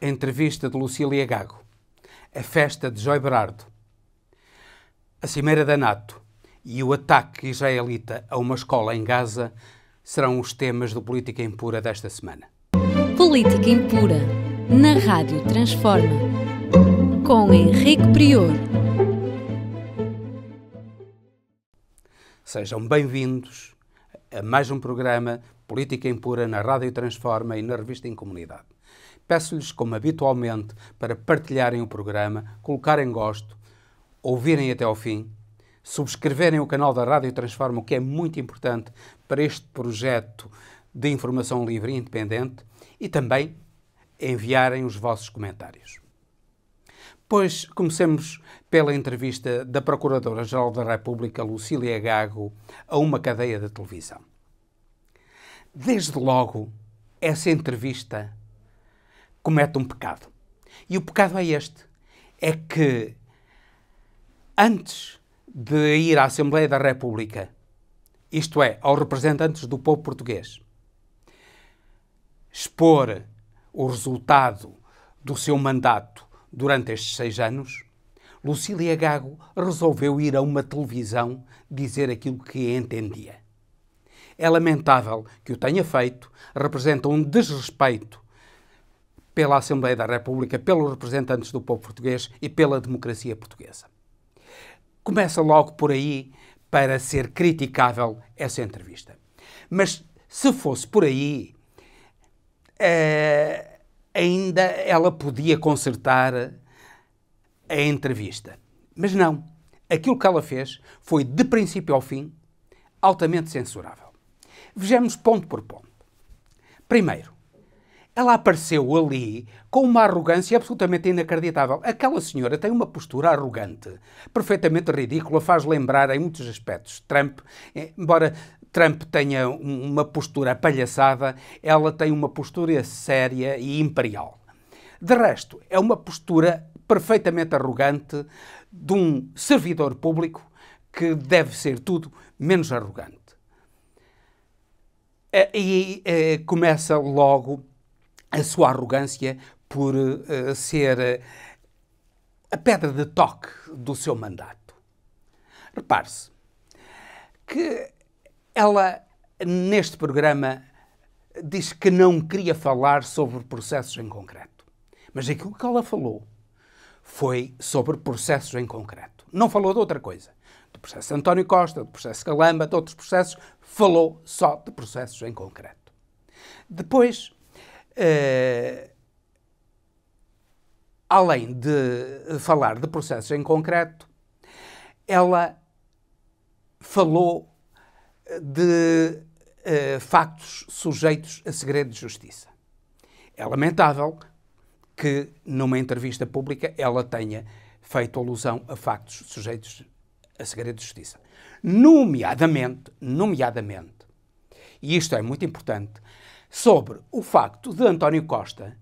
A entrevista de Lucília Gago, a festa de Joy Berardo, a cimeira da NATO e o ataque israelita a uma escola em Gaza serão os temas do Política Impura desta semana. Política Impura, na Rádio Transforma, com Henrique Prior. Sejam bem-vindos a mais um programa Política Impura na Rádio Transforma e na Revista em Comunidade. Peço-lhes, como habitualmente, para partilharem o programa, colocarem gosto, ouvirem até ao fim, subscreverem o canal da Rádio Transforma, o que é muito importante para este projeto de informação livre e independente, e também enviarem os vossos comentários. Pois comecemos pela entrevista da Procuradora-Geral da República, Lucília Gago, a uma cadeia de televisão. Desde logo, essa entrevista comete um pecado. E o pecado é este. É que, antes de ir à Assembleia da República, isto é, aos representantes do povo português, expor o resultado do seu mandato durante estes 6 anos, Lucília Gago resolveu ir a uma televisão dizer aquilo que entendia. É lamentável que o tenha feito, representa um desrespeito pela Assembleia da República, pelos representantes do povo português e pela democracia portuguesa. Começa logo por aí para ser criticável essa entrevista. Mas se fosse por aí, ainda ela podia consertar a entrevista. Mas não. Aquilo que ela fez foi, de princípio ao fim, altamente censurável. Vejamos ponto por ponto. Primeiro, ela apareceu ali com uma arrogância absolutamente inacreditável. Aquela senhora tem uma postura arrogante, perfeitamente ridícula, faz lembrar em muitos aspectos Trump. Embora Trump tenha uma postura palhaçada, ela tem uma postura séria e imperial. De resto, é uma postura perfeitamente arrogante de um servidor público que deve ser tudo menos arrogante. E começa logo a sua arrogância por ser a pedra de toque do seu mandato. Repare-se que ela, neste programa, diz que não queria falar sobre processos em concreto. Mas aquilo que ela falou foi sobre processos em concreto. Não falou de outra coisa. Do processo de António Costa, do processo Galamba, de outros processos. Falou só de processos em concreto. Depois, além de falar de processos em concreto, ela falou de factos sujeitos a segredo de justiça. É lamentável que, numa entrevista pública, ela tenha feito alusão a factos sujeitos a segredo de justiça. Nomeadamente, e isto é muito importante, sobre o facto de António Costa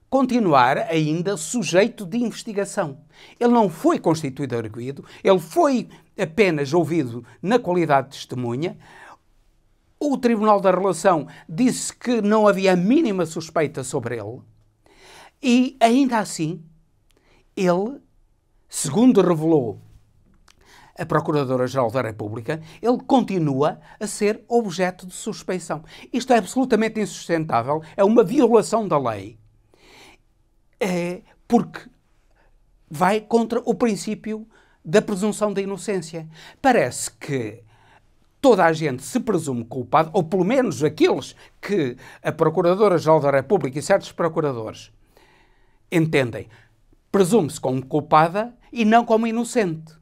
continuar ainda sujeito de investigação. Ele não foi constituído arguido, ele foi apenas ouvido na qualidade de testemunha. O Tribunal da Relação disse que não havia a mínima suspeita sobre ele e, ainda assim, ele, segundo revelou a Procuradora-Geral da República, ele continua a ser objeto de suspeição. Isto é absolutamente insustentável, é uma violação da lei, porque vai contra o princípio da presunção da inocência. Parece que toda a gente se presume culpado, ou pelo menos aqueles que a Procuradora-Geral da República e certos procuradores entendem, presume-se como culpada e não como inocente.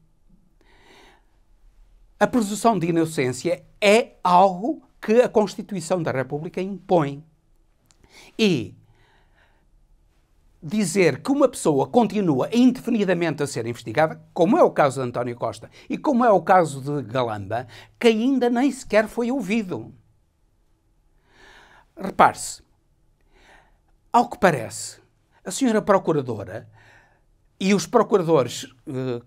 A presunção de inocência é algo que a Constituição da República impõe. E dizer que uma pessoa continua indefinidamente a ser investigada, como é o caso de António Costa e como é o caso de Galamba, que ainda nem sequer foi ouvido. Repare-se, ao que parece, a senhora Procuradora e os procuradores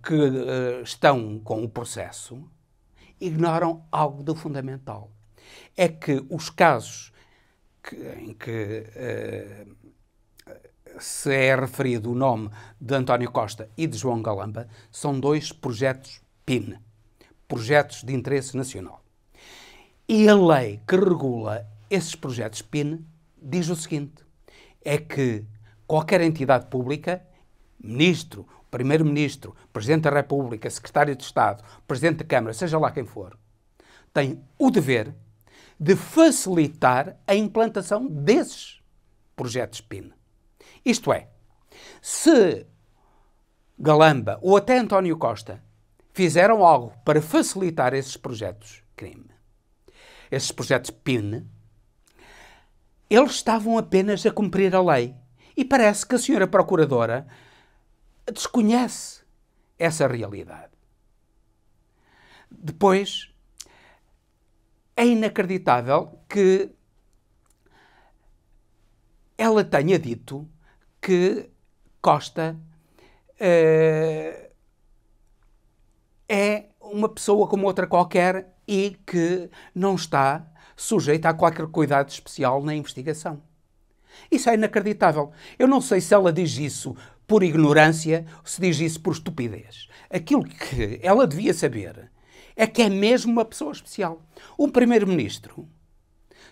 que estão com o processo ignoram algo de fundamental. É que os casos em que se é referido o nome de António Costa e de João Galamba, são dois projetos PIN, projetos de interesse nacional. E a lei que regula esses projetos PIN diz o seguinte, é que qualquer entidade pública, ministro, primeiro-ministro, presidente da República, secretário de Estado, presidente da Câmara, seja lá quem for, tem o dever de facilitar a implantação desses projetos PIN. Isto é, se Galamba ou até António Costa fizeram algo para facilitar esses projetos crime, esses projetos PIN, eles estavam apenas a cumprir a lei. E parece que a senhora Procuradora desconhece essa realidade. Depois, é inacreditável que ela tenha dito que Costa é uma pessoa como outra qualquer e que não está sujeita a qualquer cuidado especial na investigação. Isso é inacreditável. Eu não sei se ela diz isso por ignorância ou se diz isso por estupidez. Aquilo que ela devia saber é que é mesmo uma pessoa especial. Um primeiro-ministro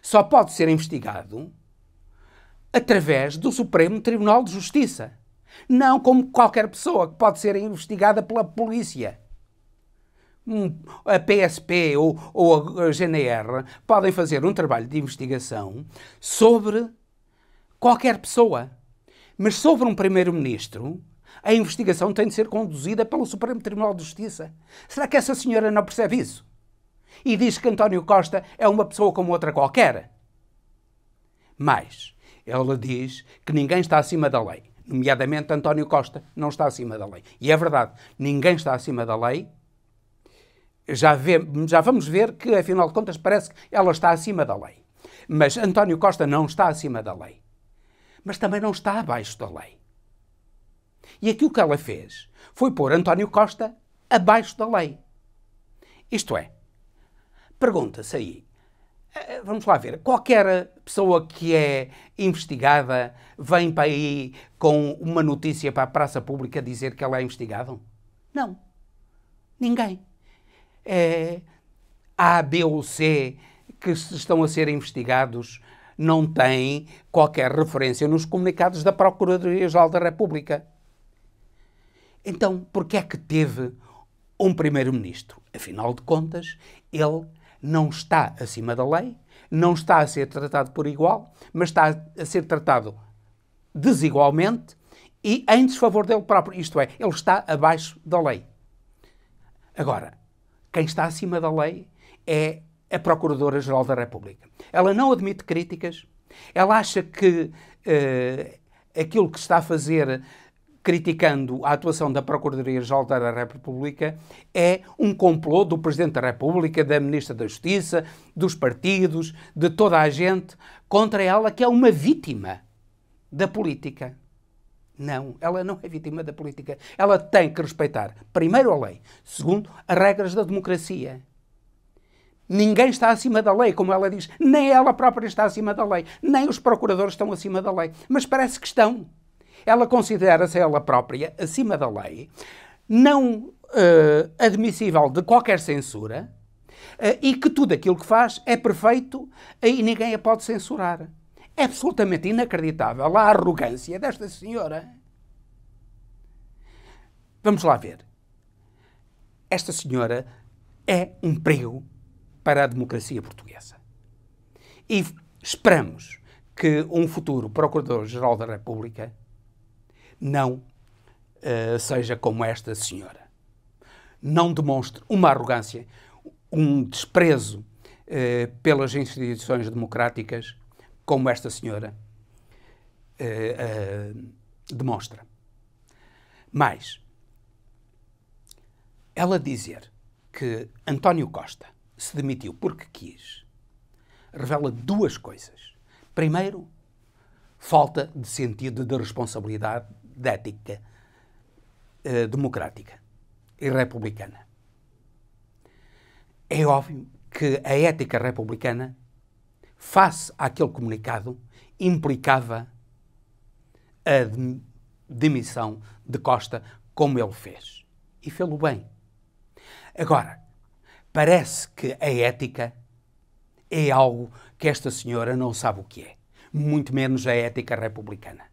só pode ser investigado através do Supremo Tribunal de Justiça. Não como qualquer pessoa que pode ser investigada pela polícia. A PSP ou a GNR podem fazer um trabalho de investigação sobre qualquer pessoa. Mas sobre um primeiro-ministro, a investigação tem de ser conduzida pelo Supremo Tribunal de Justiça. Será que essa senhora não percebe isso? E diz que António Costa é uma pessoa como outra qualquer? Mas ela diz que ninguém está acima da lei. Nomeadamente António Costa não está acima da lei. E é verdade, ninguém está acima da lei. Já vamos ver que, afinal de contas, parece que ela está acima da lei. Mas António Costa não está acima da lei. Mas também não está abaixo da lei. E aquilo que ela fez foi pôr António Costa abaixo da lei. Isto é, pergunta-se aí, vamos lá ver, qualquer pessoa que é investigada vem para aí com uma notícia para a praça pública dizer que ela é investigada? Não. Ninguém. A, B ou C que estão a ser investigados não têm qualquer referência nos comunicados da Procuradoria-Geral da República. Então, porquê é que teve um primeiro-ministro? Afinal de contas, ele não está acima da lei, não está a ser tratado por igual, mas está a ser tratado desigualmente e em desfavor dele próprio. Isto é, ele está abaixo da lei. Agora, quem está acima da lei é a Procuradora-Geral da República. Ela não admite críticas, ela acha que aquilo que está a fazer criticando a atuação da Procuradoria-Geral da República é um complô do Presidente da República, da Ministra da Justiça, dos partidos, de toda a gente, contra ela, que é uma vítima da política. Não, ela não é vítima da política. Ela tem que respeitar, primeiro, a lei, segundo, as regras da democracia. Ninguém está acima da lei, como ela diz. Nem ela própria está acima da lei. Nem os procuradores estão acima da lei. Mas parece que estão. Ela considera-se ela própria acima da lei, não admissível de qualquer censura e que tudo aquilo que faz é perfeito e ninguém a pode censurar. É absolutamente inacreditável a arrogância desta senhora. Vamos lá ver. Esta senhora é um perigo para a democracia portuguesa. E esperamos que um futuro Procurador-Geral da República não seja como esta senhora. Não demonstre uma arrogância, um desprezo pelas instituições democráticas como esta senhora demonstra. Mas ela dizer que António Costa se demitiu porque quis revela duas coisas. Primeiro, falta de sentido de responsabilidade de ética democrática e republicana. É óbvio que a ética republicana, face àquele comunicado, implicava a demissão de Costa como ele fez. E fê-lo bem. Agora, parece que a ética é algo que esta senhora não sabe o que é. Muito menos a ética republicana.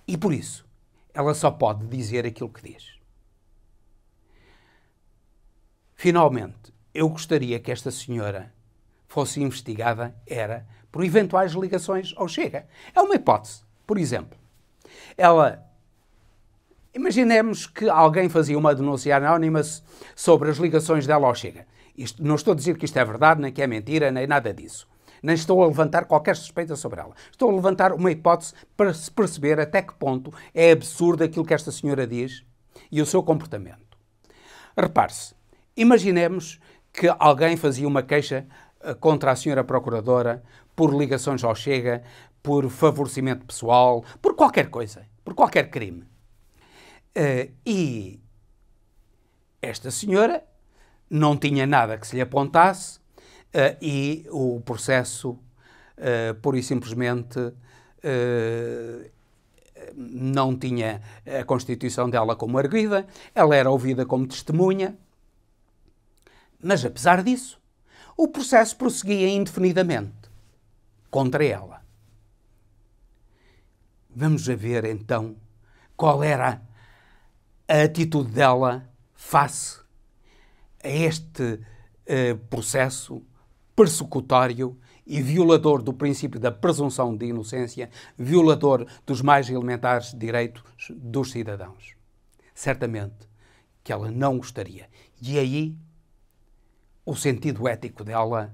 E por isso, ela só pode dizer aquilo que diz. Finalmente, eu gostaria que esta senhora fosse investigada, por eventuais ligações ao Chega. É uma hipótese. Por exemplo, imaginemos que alguém fazia uma denúncia anónima sobre as ligações dela ao Chega. Não estou a dizer que isto é verdade, nem que é mentira, nem nada disso. Nem estou a levantar qualquer suspeita sobre ela. Estou a levantar uma hipótese para se perceber até que ponto é absurdo aquilo que esta senhora diz e o seu comportamento. Repare-se, imaginemos que alguém fazia uma queixa contra a senhora Procuradora por ligações ao Chega, por favorecimento pessoal, por qualquer coisa, por qualquer crime. E esta senhora não tinha nada que se lhe apontasse e o processo, pura e simplesmente, não tinha a constituição dela como arguida, ela era ouvida como testemunha, mas apesar disso, o processo prosseguia indefinidamente contra ela. Vamos ver então qual era a atitude dela face a este processo persecutório e violador do princípio da presunção de inocência, violador dos mais elementares direitos dos cidadãos. Certamente que ela não gostaria. E aí o sentido ético dela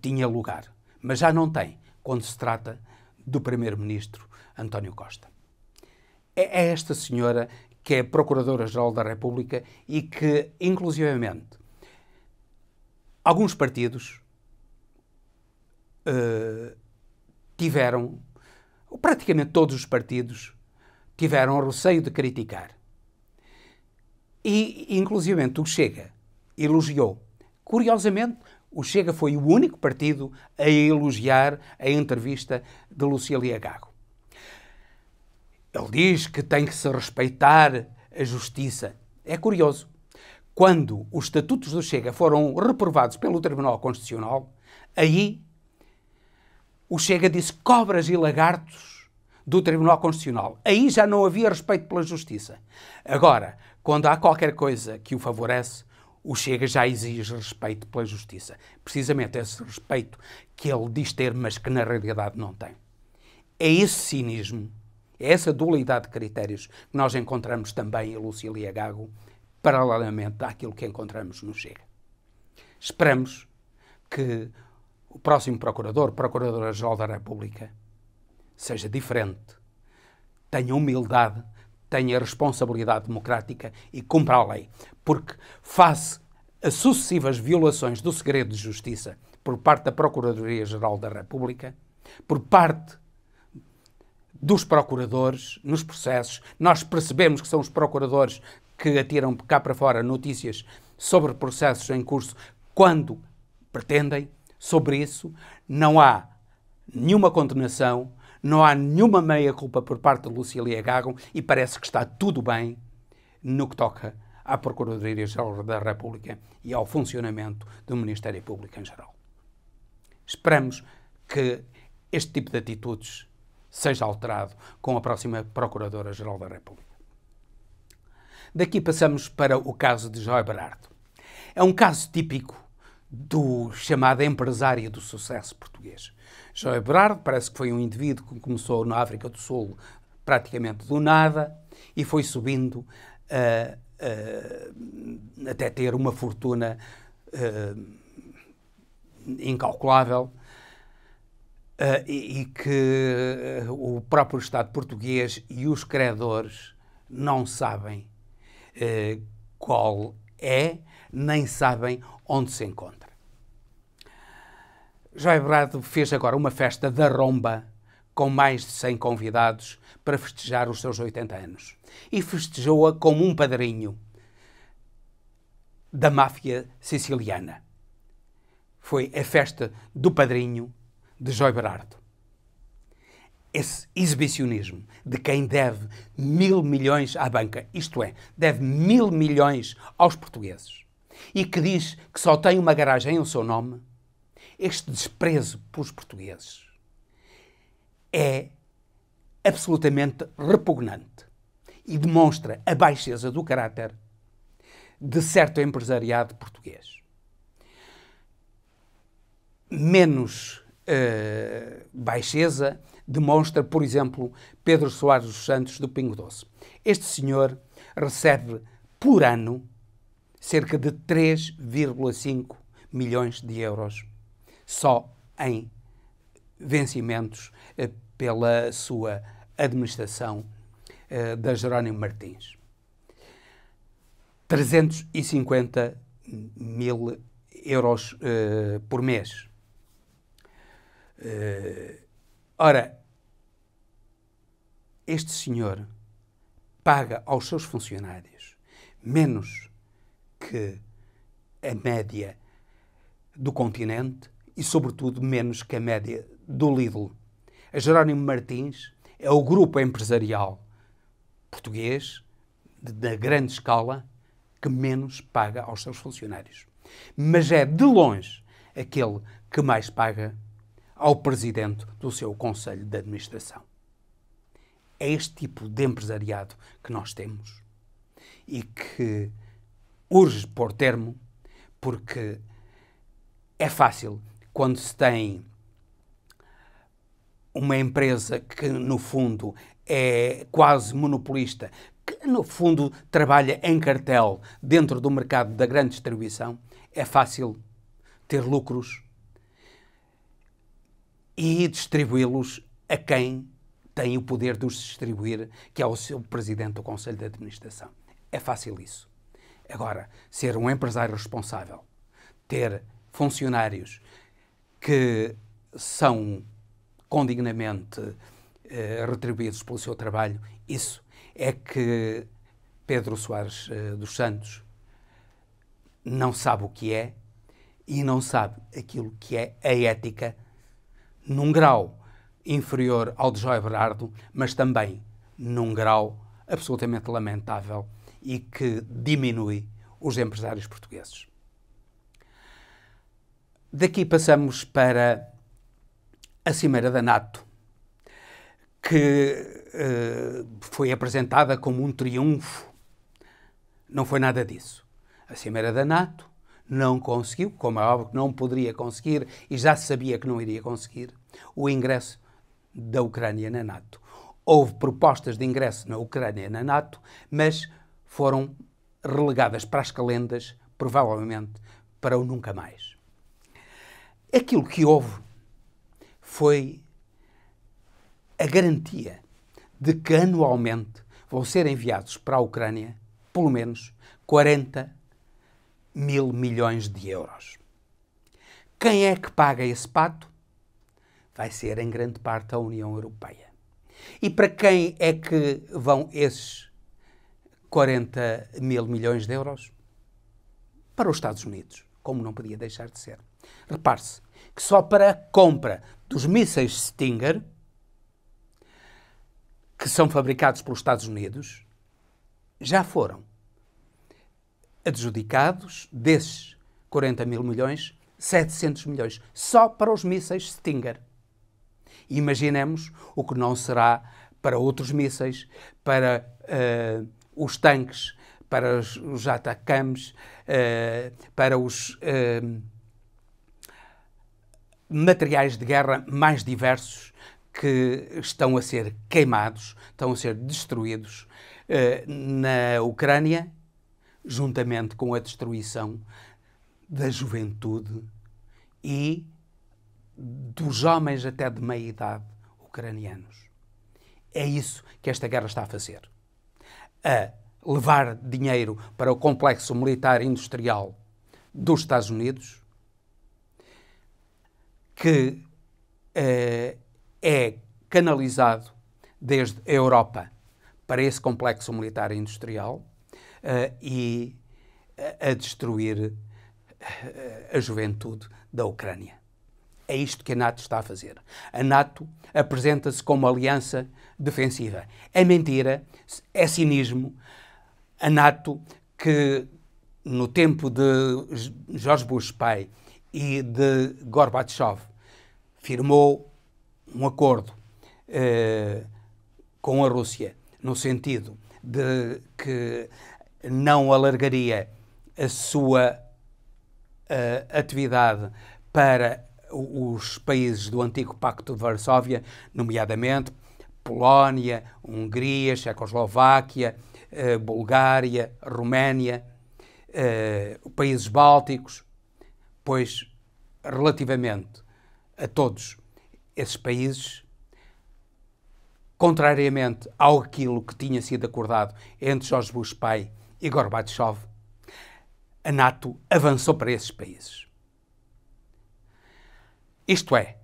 tinha lugar. Mas já não tem quando se trata do Primeiro-Ministro António Costa. É esta senhora que é Procuradora-Geral da República e que, inclusivamente, alguns partidos praticamente todos os partidos, tiveram receio de criticar. E, inclusivamente, o Chega elogiou. Curiosamente, o Chega foi o único partido a elogiar a entrevista de Lucília Gago. Ele diz que tem que se respeitar a justiça. É curioso. Quando os estatutos do Chega foram reprovados pelo Tribunal Constitucional, aí o Chega disse cobras e lagartos do Tribunal Constitucional. Aí já não havia respeito pela justiça. Agora, quando há qualquer coisa que o favorece, o Chega já exige respeito pela justiça. Precisamente esse respeito que ele diz ter, mas que na realidade não tem. É esse cinismo, é essa dualidade de critérios que nós encontramos também em Lucília Gago, paralelamente àquilo que encontramos no Chega. Esperamos que o próximo Procuradora-Geral da República, seja diferente, tenha humildade, tenha responsabilidade democrática e cumpra a lei. Porque, face a sucessivas violações do segredo de justiça por parte da Procuradoria-Geral da República, por parte dos procuradores nos processos, nós percebemos que são os procuradores que atiram cá para fora notícias sobre processos em curso quando pretendem. Sobre isso, não há nenhuma condenação, não há nenhuma meia-culpa por parte de Lucília Gago e parece que está tudo bem no que toca à Procuradoria-Geral da República e ao funcionamento do Ministério Público em geral. Esperamos que este tipo de atitudes seja alterado com a próxima Procuradora-Geral da República. Daqui passamos para o caso de João Berardo. É um caso típico do chamado empresário do sucesso português. João Berardo parece que foi um indivíduo que começou na África do Sul praticamente do nada e foi subindo até ter uma fortuna incalculável e que o próprio Estado português e os credores não sabem qual é, nem sabem onde se encontra. João Berardo fez agora uma festa da romba com mais de 100 convidados para festejar os seus 80 anos. E festejou-a como um padrinho da máfia siciliana. Foi a festa do padrinho de João Berardo. esse exibicionismo de quem deve 1.000 milhões à banca, isto é, deve 1.000 milhões aos portugueses, e que diz que só tem uma garagem em o seu nome, este desprezo pelos portugueses é absolutamente repugnante e demonstra a baixeza do caráter de certo empresariado português. Menos baixeza demonstra, por exemplo, Pedro Soares dos Santos, do Pingo Doce. Este senhor recebe por ano cerca de 3,5 milhões de euros só em vencimentos pela sua administração da Jerónimo Martins. 350 mil euros por mês. Ora, este senhor paga aos seus funcionários menos que a média do continente e, sobretudo, menos que a média do Lidl. A Jerónimo Martins é o grupo empresarial português, da grande escala, que menos paga aos seus funcionários. Mas é, de longe, aquele que mais paga ao presidente do seu Conselho de Administração. É este tipo de empresariado que nós temos e que urge pôr termo, porque é fácil, quando se tem uma empresa que, no fundo, é quase monopolista, que, no fundo, trabalha em cartel dentro do mercado da grande distribuição, é fácil ter lucros e distribuí-los a quem tem o poder de os distribuir, que é o seu presidente do Conselho de Administração. É fácil isso. Agora, ser um empresário responsável, ter funcionários que são condignamente retribuídos pelo seu trabalho, isso é que Pedro Soares dos Santos não sabe o que é e não sabe aquilo que é a ética num grau inferior ao de João Everardo, mas também num grau absolutamente lamentável e que diminui os empresários portugueses. Daqui passamos para a Cimeira da NATO, que foi apresentada como um triunfo. Não foi nada disso. A Cimeira da NATO não conseguiu, como é óbvio que não poderia conseguir, e já se sabia que não iria conseguir, o ingresso da Ucrânia na NATO. Houve propostas de ingresso na Ucrânia na NATO, mas foram relegadas para as calendas, provavelmente para o nunca mais. Aquilo que houve foi a garantia de que anualmente vão ser enviados para a Ucrânia pelo menos 40.000 milhões de euros. Quem é que paga esse pato? Vai ser, em grande parte, a União Europeia. E para quem é que vão esses 40.000 milhões de euros? Para os Estados Unidos, como não podia deixar de ser. Repare-se que só para a compra dos mísseis Stinger, que são fabricados pelos Estados Unidos, já foram adjudicados, desses 40.000 milhões, 700 milhões, só para os mísseis Stinger. Imaginemos o que não será para outros mísseis, para os tanques, para os ATACMS, para os materiais de guerra mais diversos que estão a ser queimados, estão a ser destruídos na Ucrânia, juntamente com a destruição da juventude e dos homens até de meia idade ucranianos. É isso que esta guerra está a fazer. A levar dinheiro para o complexo militar industrial dos Estados Unidos, que é canalizado desde a Europa para esse complexo militar industrial e a destruir a juventude da Ucrânia. É isto que a NATO está a fazer. A NATO apresenta-se como aliança defensiva. É mentira, é cinismo. A NATO, que no tempo de George Bush pai e de Gorbachev firmou um acordo com a Rússia no sentido de que não alargaria a sua atividade para os países do antigo Pacto de Varsóvia, nomeadamente Polónia, Hungria, Checoslováquia, Bulgária, Roménia, países bálticos, pois, relativamente a todos esses países, contrariamente àquilo que tinha sido acordado entre George Bush pai e Gorbachev, a NATO avançou para esses países. Isto é,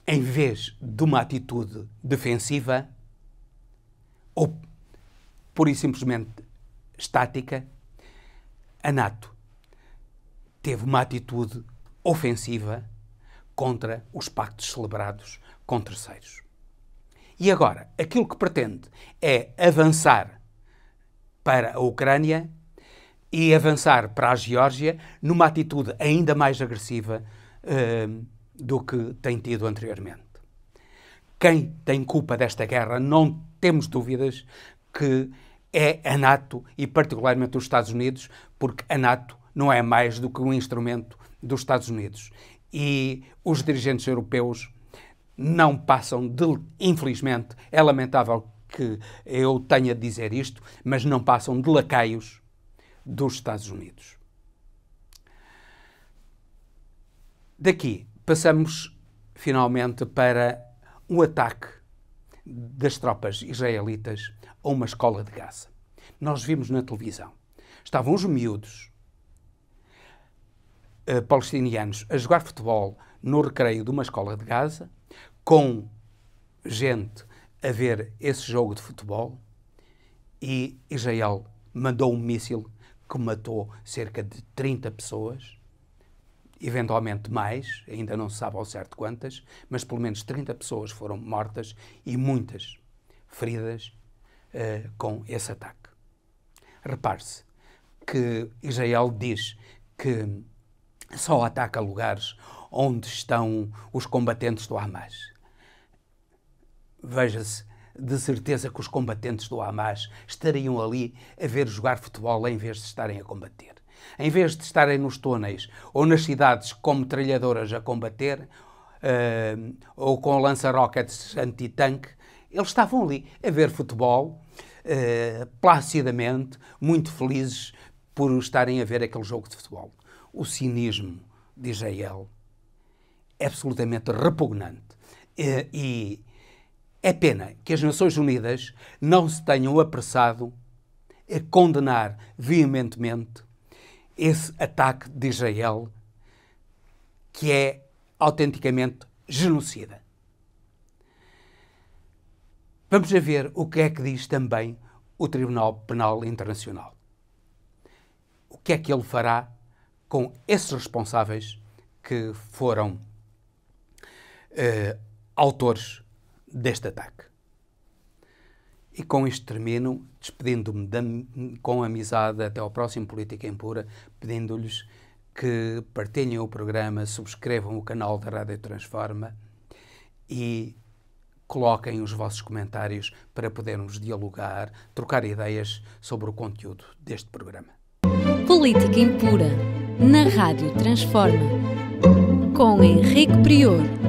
em vez de uma atitude defensiva ou pura e simplesmente estática, a NATO teve uma atitude ofensiva contra os pactos celebrados com terceiros. E agora, aquilo que pretende é avançar para a Ucrânia e avançar para a Geórgia numa atitude ainda mais agressiva do que tem tido anteriormente. Quem tem culpa desta guerra, não temos dúvidas que é a NATO e particularmente os Estados Unidos, porque a NATO não é mais do que um instrumento dos Estados Unidos. E os dirigentes europeus não passam de, infelizmente, é lamentável que eu tenha de dizer isto, mas não passam de lacaios dos Estados Unidos. Daqui passamos finalmente para um ataque das tropas israelitas a uma escola de Gaza. Nós vimos na televisão. Estavam os miúdos palestinianos a jogar futebol no recreio de uma escola de Gaza, com gente a ver esse jogo de futebol, e Israel mandou um míssil que matou cerca de 30 pessoas, eventualmente mais, ainda não se sabe ao certo quantas, mas pelo menos 30 pessoas foram mortas e muitas feridas com esse ataque. Repare-se que Israel diz que só ataca lugares onde estão os combatentes do Hamas. Veja-se de certeza que os combatentes do Hamas estariam ali a ver jogar futebol em vez de estarem a combater. Em vez de estarem nos túneis ou nas cidades com metralhadoras a combater ou com lança-rockets anti-tanque, eles estavam ali a ver futebol placidamente, muito felizes por estarem a ver aquele jogo de futebol. O cinismo de Israel é absolutamente repugnante e é pena que as Nações Unidas não se tenham apressado a condenar veementemente esse ataque de Israel, que é autenticamente genocida. Vamos a ver o que é que diz também o Tribunal Penal Internacional. O que é que ele fará com esses responsáveis que foram autores deste ataque. E com isto termino, despedindo-me com amizade até ao próximo Política Impura, pedindo-lhes que partilhem o programa, subscrevam o canal da Rádio Transforma e coloquem os vossos comentários para podermos dialogar, trocar ideias sobre o conteúdo deste programa. Política Impura, na Rádio Transforma, com Henrique Prior.